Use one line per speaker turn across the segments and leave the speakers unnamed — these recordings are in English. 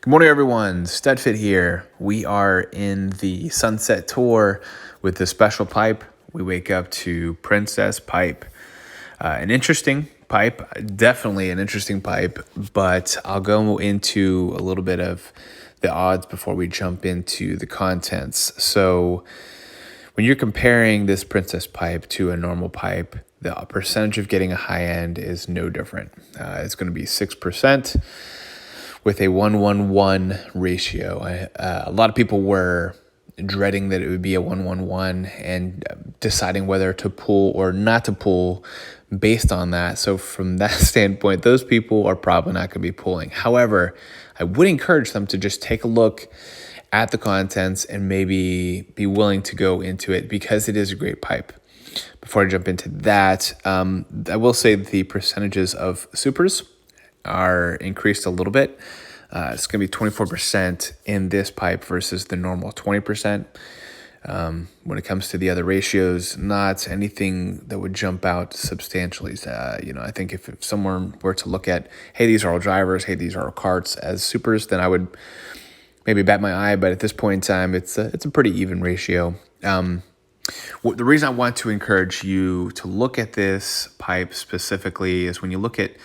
Good morning, everyone. Studfit here. We are in the sunset tour with the special pipe. We wake up to Princess Pipe. An interesting pipe, definitely an interesting pipe, but I'll go into a little bit of the odds before we jump into the contents. So when you're comparing this Princess Pipe to a normal pipe, the percentage of getting a high end is no different. It's going to be 6%. With a 1-1-1 ratio. A lot of people were dreading that it would be a 1-1-1 and deciding whether to pull or not to pull based on that. So from that standpoint, those people are probably not going to be pulling. However, I would encourage them to just take a look at the contents and maybe be willing to go into it because it is a great pipe. Before I jump into that, I will say the percentages of supers are increased a little bit. It's going to be 24% in this pipe versus the normal 20%. When it comes to the other ratios, not anything that would jump out substantially. I think if someone were to look at, hey, these are all drivers, hey, these are all carts as supers, then I would maybe bat my eye. But at this point in time, it's a pretty even ratio. The reason I want to encourage you to look at this pipe specifically is when you look at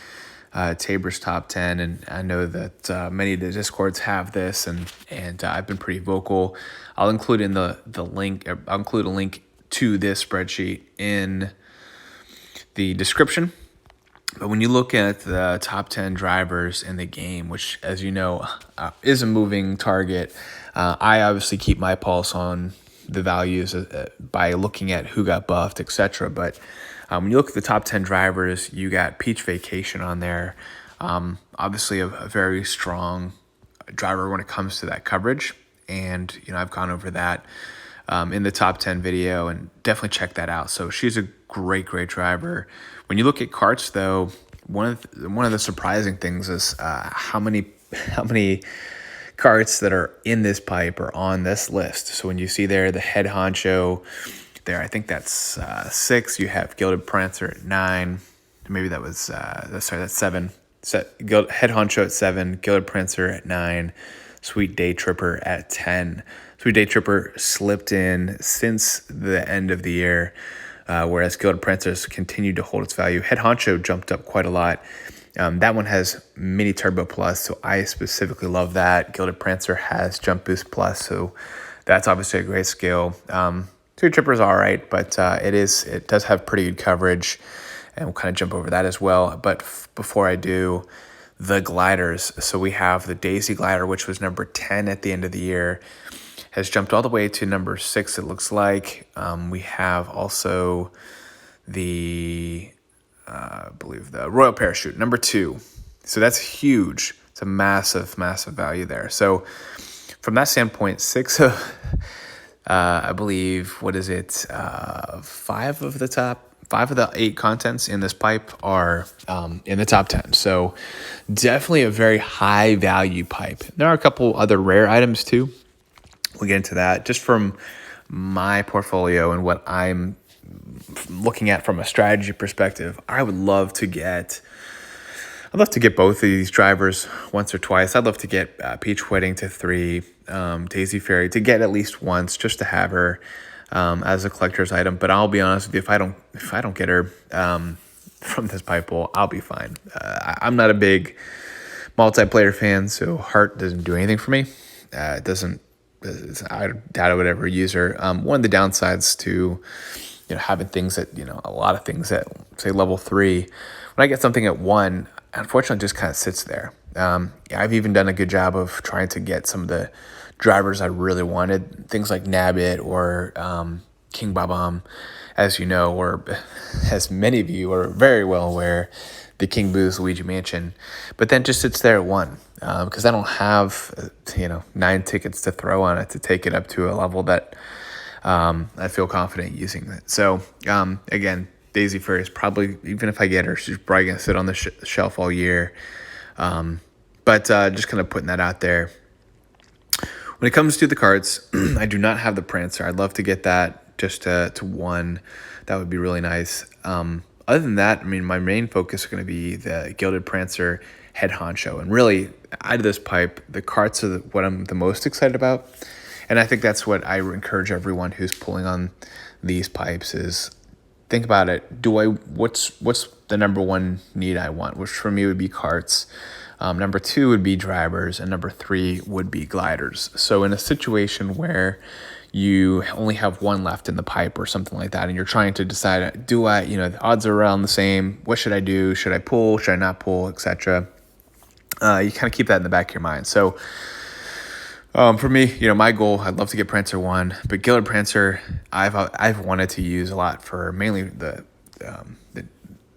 Tabor's top 10, and I know that many of the Discords have this, and I've been pretty vocal. I'll include in the link. I'll include a link to this spreadsheet in the description. But when you look at the top 10 drivers in the game, which, as you know, is a moving target, I obviously keep my pulse on the values by looking at who got buffed, etc. But when you look at the top 10 drivers, you got Peach Vacation on there. Obviously a very strong driver when it comes to that coverage. And, I've gone over that in the top 10 video, and definitely check that out. So she's a great driver. When you look at carts, though, one of the surprising things is how many carts that are in this pipe are on this list. So when you see there the head honcho there, I think that's 6. You have Gilded Prancer at 9. Maybe that was that's 7. Head honcho at 7. Gilded Prancer at 9. Sweet Day Tripper at 10. Sweet Day Tripper slipped in since the end of the year, whereas Gilded Prancer's continued to hold its value. Head honcho jumped up quite a lot. That one has Mini Turbo Plus, so I specifically love that. Gilded Prancer has Jump Boost Plus, so that's obviously a great skill. Sweet Tripper's all right, but it does have pretty good coverage, and we'll kind of jump over that as well. But before I do, the gliders. So we have the Daisy glider, which was number 10 at the end of the year, has jumped all the way to number 6, it looks like. We have also the, I believe the Royal Parachute, number 2. So that's huge. It's a massive value there. So from that standpoint, 6 of, I believe, 5 of the 8 contents in this pipe are in the top 10. So definitely a very high value pipe. There are a couple other rare items too. We'll get into that. Just from my portfolio and what I'm looking at from a strategy perspective, I would love to get both of these drivers once or twice. I'd love to get Peach Wedding to 3, Daisy Fairy to get at least once, just to have her as a collector's item. But I'll be honest with you, if I don't get her from this pipe bowl, I'll be fine. I'm not a big multiplayer fan, so Heart doesn't do anything for me. I doubt I would ever use her. One of the downsides to having things at a lot of things at, say, level 3, when I get something at 1, unfortunately, it just kind of sits there. I've even done a good job of trying to get some of the drivers I really wanted, things like Nabbit or King Babam, as you know, or as many of you are very well aware, the King Boo's Luigi Mansion, but then just sits there at 1 because I don't have 9 tickets to throw on it to take it up to a level that I feel confident using it. So again, Daisy Fairy is probably, even if I get her, she's probably going to sit on the shelf all year. But just kind of putting that out there. When it comes to the cards, I do not have the Prancer. I'd love to get that just to 1. That would be really nice. Other than that, I mean, my main focus is going to be the Gilded Prancer head honcho. And really, out of this pipe, the carts are what I'm the most excited about. And I think that's what I encourage everyone who's pulling on these pipes is think about it. What's the number one need I want? Which for me would be carts. Number two would be drivers, and number three would be gliders. So in a situation where you only have one left in the pipe or something like that, and you're trying to decide, the odds are around the same. What should I do? Should I pull? Should I not pull? Etc. You kind of keep that in the back of your mind. So for me, my goal, I'd love to get Prancer 1, but Gilded Prancer, I've wanted to use a lot for mainly the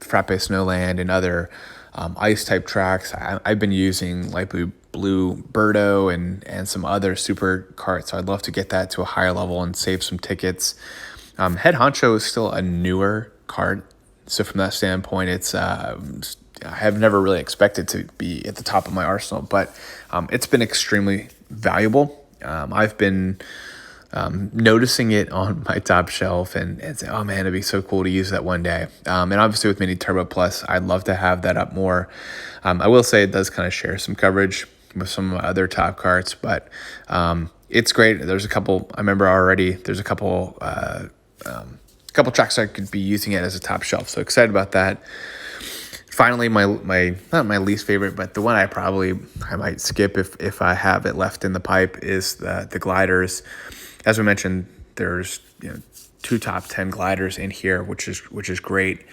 Frappe Snowland and other ice type tracks. I've been using light blue Birdo and some other super carts, so I'd love to get that to a higher level and save some tickets. Head Honcho is still a newer cart, so from that standpoint, it's I have never really expected to be at the top of my arsenal, but it's been extremely valuable. I've been noticing it on my top shelf and saying, oh man, it'd be so cool to use that one day. And obviously with Mini Turbo Plus, I'd love to have that up more. I will say it does kind of share some coverage with some of my other top carts, but it's great. There's a couple, I remember already, there's a couple tracks I could be using it as a top shelf. So excited about that. Finally, my not my least favorite, but the one I might skip if I have it left in the pipe is the gliders. As we mentioned, there's 2 top 10 gliders in here, which is great.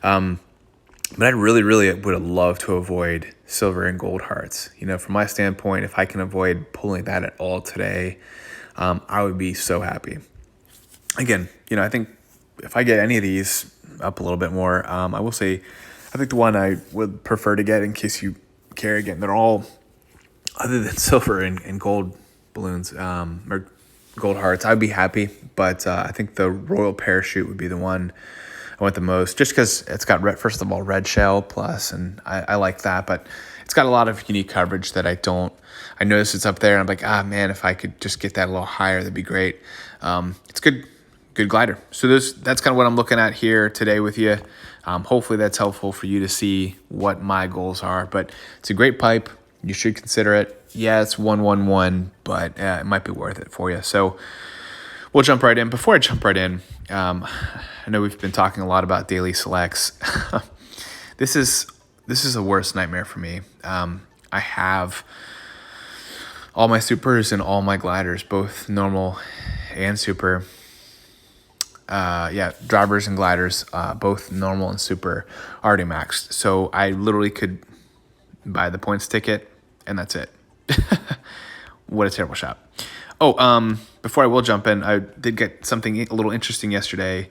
But I really would have loved to avoid silver and gold hearts. From my standpoint, if I can avoid pulling that at all today, I would be so happy. Again, I think if I get any of these up a little bit more, I will say, I think the one I would prefer to get in case you care, again, they're all, other than silver and gold balloons, or gold hearts, I'd be happy. But I think the Royal Parachute would be the one I want the most, just because it's got, first of all, red shell plus, and I like that. But it's got a lot of unique coverage that I notice it's up there, and I'm like, man, if I could just get that a little higher, that'd be great. It's good glider. So that's kind of what I'm looking at here today with you. Hopefully that's helpful for you to see what my goals are, but it's a great pipe. You should consider it. Yeah, it's 111, but it might be worth it for you. So we'll jump right in. Before I jump right in, I know we've been talking a lot about daily selects. This is the worst nightmare for me. I have all my supers and all my gliders, both normal and super. Drivers and gliders, both normal and super, already maxed. So I literally could buy the points ticket, and that's it. What a terrible shot. Before I will jump in, I did get something a little interesting yesterday.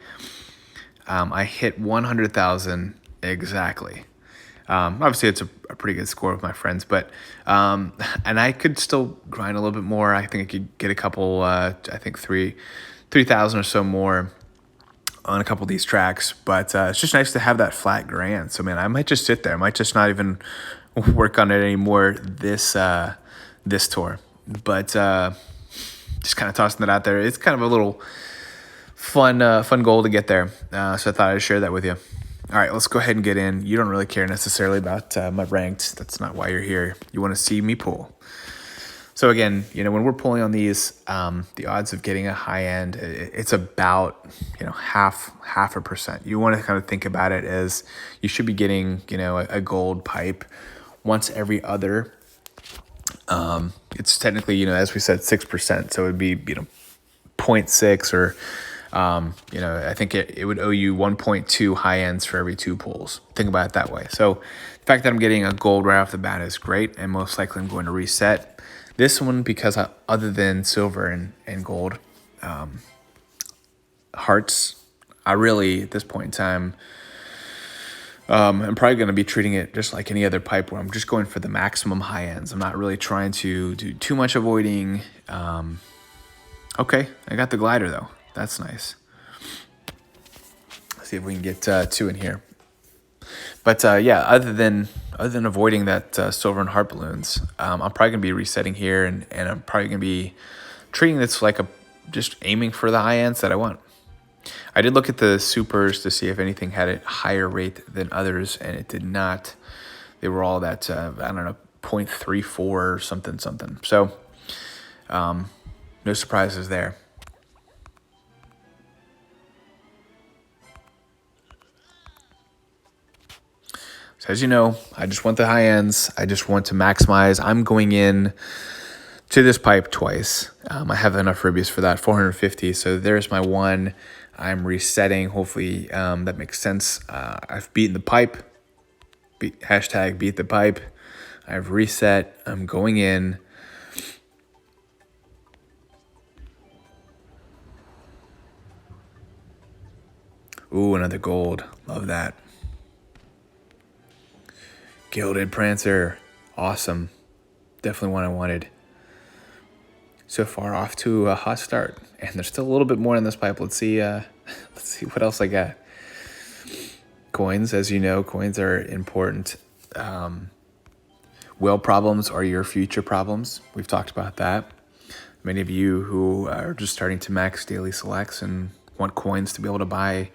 I hit 100,000 exactly. Obviously, it's a pretty good score with my friends, but and I could still grind a little bit more. I think I could get a couple, 3,000 or so more on a couple of these tracks, but it's just nice to have that flat grand. So, man, I might just sit there. I might just not even work on it anymore this tour. But just kind of tossing that out there. It's kind of a little fun goal to get there. So I thought I'd share that with you. All right, let's go ahead and get in. You don't really care necessarily about my ranked. That's not why you're here. You want to see me pull. So again, when we're pulling on these, the odds of getting a high end, it's about, half a percent. You want to kind of think about it as you should be getting, a gold pipe once every other. It's technically, as we said, 6%. So it would be, 0.6 or, I think it would owe you 1.2 high ends for every 2 pulls. Think about it that way. So the fact that I'm getting a gold right off the bat is great, and most likely I'm going to reset. This one, because other than silver and gold, hearts, I really, at this point in time, I'm probably going to be treating it just like any other pipe where I'm just going for the maximum high ends. I'm not really trying to do too much avoiding. Okay, I got the glider though. That's nice. Let's see if we can get 2 in here. But other than avoiding that silver and heart balloons, I'm probably going to be resetting here, and I'm probably going to be treating this like just aiming for the high ends that I want. I did look at the supers to see if anything had a higher rate than others, and it did not. they were all that, I don't know, 0.34 or something. So no surprises there. So as you know, I just want the high ends. I just want to maximize. I'm going in to this pipe twice. I have enough ribbies for that, 450. So there's my one. I'm resetting. Hopefully that makes sense. I've beaten the pipe. Hashtag beat the pipe. I've reset. I'm going in. Ooh, another gold. Love that. Gilded Prancer. Awesome. Definitely one I wanted. So far off to a hot start. And there's still a little bit more in this pipe. Let's see what else I got. Coins, as you know, coins are important. Whale problems are your future problems. We've talked about that. Many of you who are just starting to max daily selects and want coins to be able to buy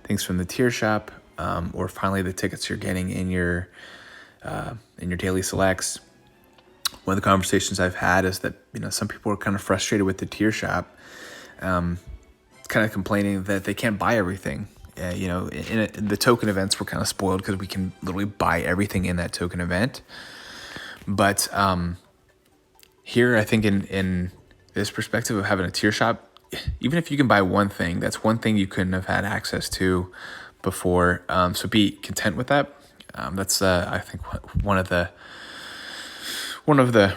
things from the tier shop, or finally the tickets you're getting in your daily selects. One of the conversations I've had is that, some people are kind of frustrated with the tier shop, kind of complaining that they can't buy everything. In the token events, we're kind of spoiled because we can literally buy everything in that token event. But here, I think in this perspective of having a tier shop, even if you can buy one thing, that's one thing you couldn't have had access to before. So be content with that. That's I think one of the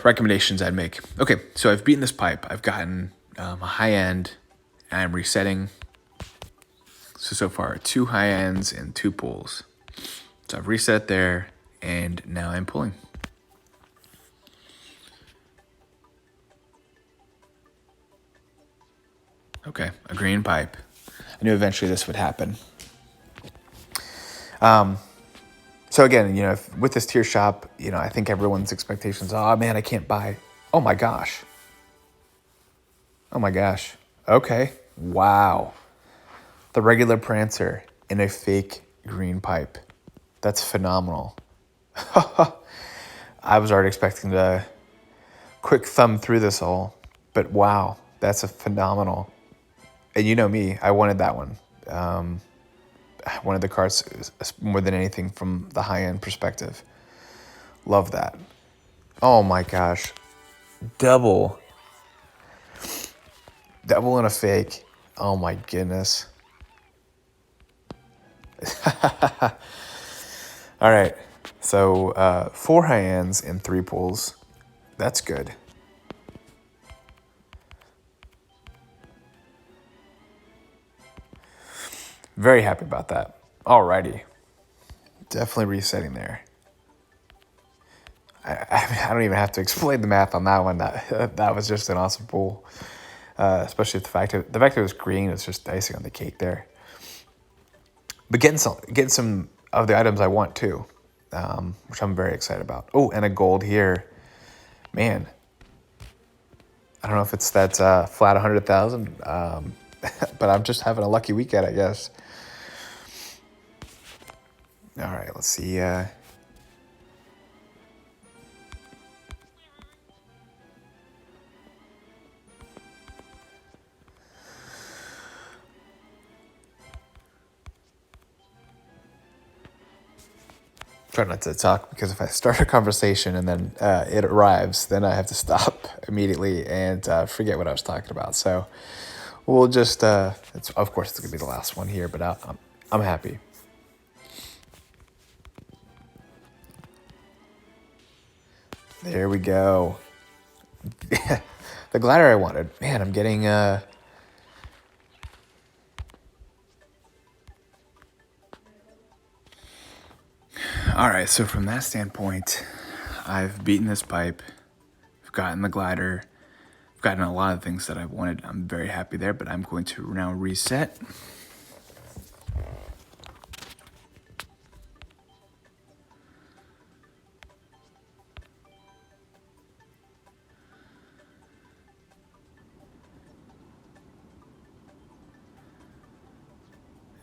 recommendations I'd make. Okay, so I've beaten this pipe. I've gotten a high end. I'm resetting. So far, 2 high ends and 2 pulls. So I've reset there, and now I'm pulling. Okay, a green pipe. I knew eventually this would happen. So again, with this tier shop, I think everyone's expectations, oh man, I can't buy. Oh my gosh. Okay. Wow. The regular Prancer in a fake green pipe. That's phenomenal. I was already expecting to quick thumb through this all, but wow, that's a phenomenal. And you know me, I wanted that one. I wanted the cards more than anything from the high-end perspective. Love that. Oh my gosh. Double in a fake. Oh my goodness. All right. So 4 high ends and 3 pulls. That's good. Very happy about that. Alrighty. Definitely resetting there. I don't even have to explain the math on that one. That was just an awesome pull. Especially the fact that it was green is just icing on the cake there. But getting some of the items I want too, which I'm very excited about. Oh, and a gold here, man. I don't know if it's that flat 100,000, but I'm just having a lucky weekend, I guess. All right, let's see. Try not to talk because if I start a conversation and then it arrives, then I have to stop immediately and forget what I was talking about. So we'll just, of course, it's going to be the last one here, but I'm happy. There we go. The glider I wanted. Man, I'm getting... All right, so from that standpoint, I've beaten this pipe. I've gotten the glider. I've gotten a lot of things that I wanted. I'm very happy there, but I'm going to now reset.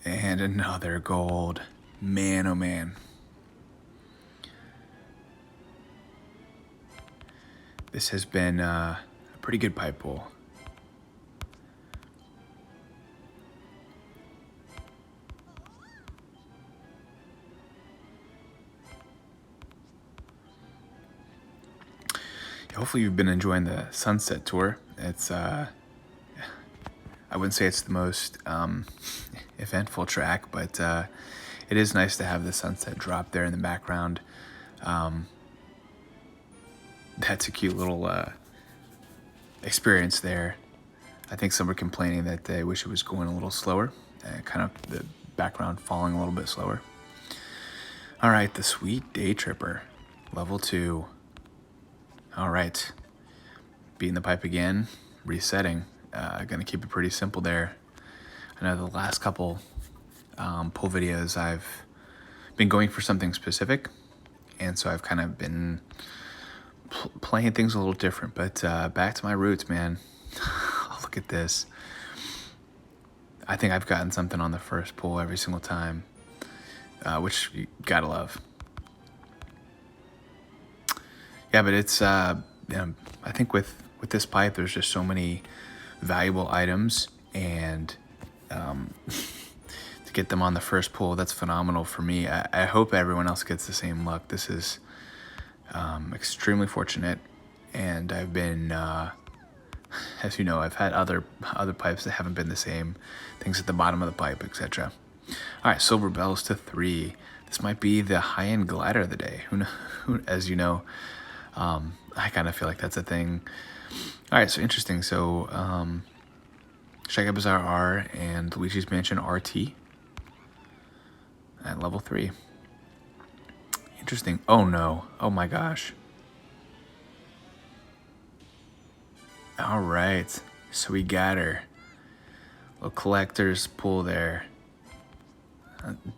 And another gold. Man, oh man. This has been a pretty good pipe pull. Hopefully you've been enjoying the sunset tour. It's I wouldn't say it's the most eventful track, but it is nice to have the sunset drop there in the background. That's a cute little experience there. I think some were complaining that they wish it was going a little slower, kind of the background falling a little bit slower. All right, the Sweet Day Tripper, level 2. All right, beating the pipe again, resetting. Gonna keep it pretty simple there. I know the last couple pull videos I've been going for something specific, and so I've kind of been playing things a little different, but back to my roots, man. Look at this. I think I've gotten something on the first pull every single time, which you gotta love. Yeah, but it's, I think with this pipe, there's just so many valuable items, and to get them on the first pull, that's phenomenal for me. I hope everyone else gets the same luck. This is extremely fortunate, and I've been, as you know, I've had other pipes that haven't been the same, things at the bottom of the pipe, etc. All right, silver bells to 3. This might be the high-end glider of the day. Who, as you know, I kind of feel like that's a thing. All right, so interesting. So, Shaggy Bazaar R and Luigi's Mansion RT at level 3. Interesting. Oh no. Oh my gosh. All right. So we got her. Little collector's pull there.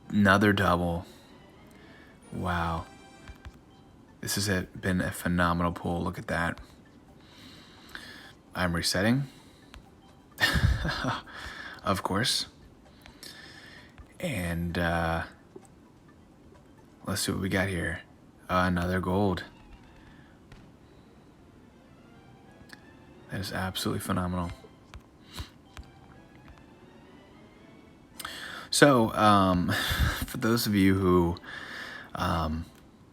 Another double. Wow. This has been a phenomenal pull. Look at that. I'm resetting. Of course. And let's see what we got here. Another gold. That is absolutely phenomenal. So, for those of you who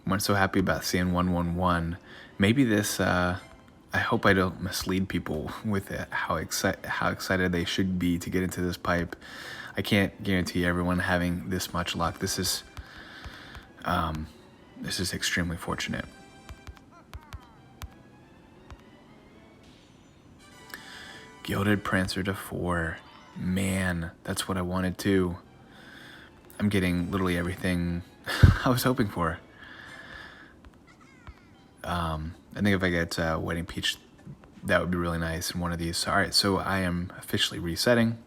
weren't so happy about seeing 111, maybe this, I hope I don't mislead people with it, how excited they should be to get into this pipe. I can't guarantee everyone having this much luck. This is extremely fortunate. Gilded Prancer to 4. Man, that's what I wanted too. I'm getting literally everything I was hoping for. I think if I get Wedding Peach, that would be really nice in one of these. All right, so I am officially resetting.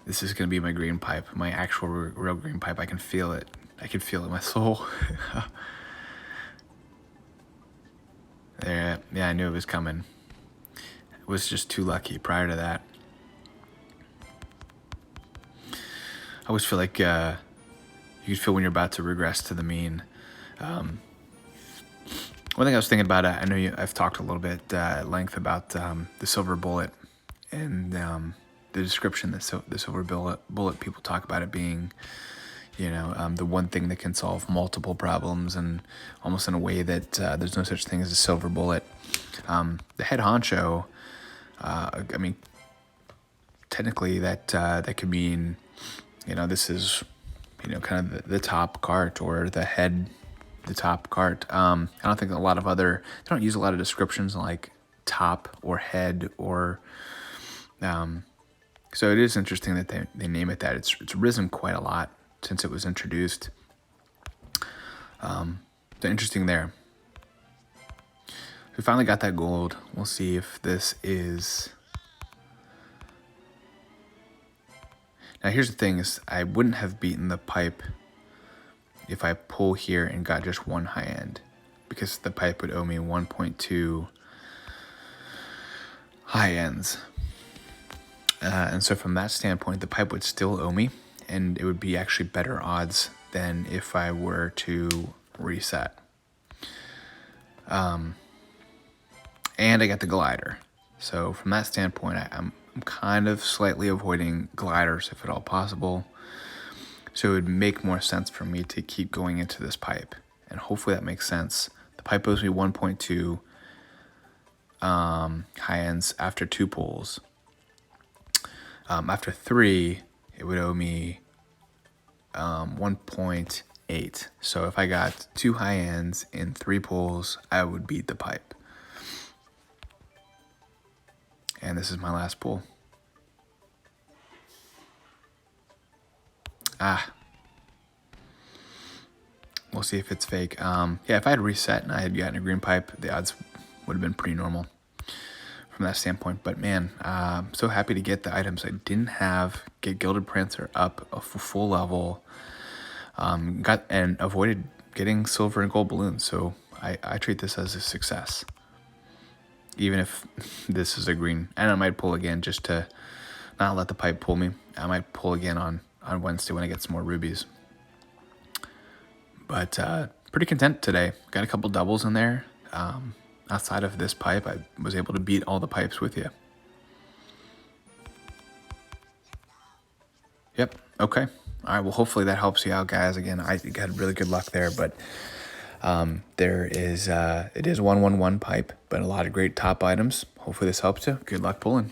This is going to be my green pipe, my actual real green pipe. I can feel it. I can feel it in my soul. There, yeah, I knew it was coming. I was just too lucky prior to that. I always feel like you could feel when you're about to regress to the mean. One thing I was thinking about, I know I've talked a little bit at length about the silver bullet, and the description that the silver bullet people talk about it being, the one thing that can solve multiple problems, and almost in a way that there's no such thing as a silver bullet. The head honcho, I mean, technically that could mean, this is, kind of the top cart, or the top cart. I don't think they don't use a lot of descriptions like top or head or, so it is interesting that they name it that. It's risen quite a lot since it was introduced. So interesting there. We finally got that gold. We'll see if this is. Now here's the thing: is I wouldn't have beaten the pipe if I pull here and got just one high end, because the pipe would owe me 1.2 high ends. And so from that standpoint, the pipe would still owe me, and it would be actually better odds than if I were to reset. and I got the glider. So from that standpoint, I'm kind of slightly avoiding gliders if at all possible. So it would make more sense for me to keep going into this pipe. And hopefully that makes sense. The pipe owes me 1.2 high ends after 2 pulls. After 3, it would owe me 1.8. So if I got 2 high ends in 3 pulls, I would beat the pipe. And this is my last pull. We'll see if it's fake. Yeah, if I had reset and I had gotten a green pipe, the odds would have been pretty normal from that standpoint. But man, I'm so happy to get the items I didn't have, get Gilded Prancer up a full level, got and avoided getting silver and gold balloons. So I treat this as a success. Even if this is a green, and I might pull again just to not let the pipe pull me. I might pull again on Wednesday when I get some more rubies. But pretty content today. Got a couple doubles in there. Outside of this pipe, I was able to beat all the pipes with you. Yep, okay. All right, well, hopefully that helps you out, guys. Again, I got really good luck there, but it is 111 pipe, but a lot of great top items. Hopefully this helps you. Good luck pulling.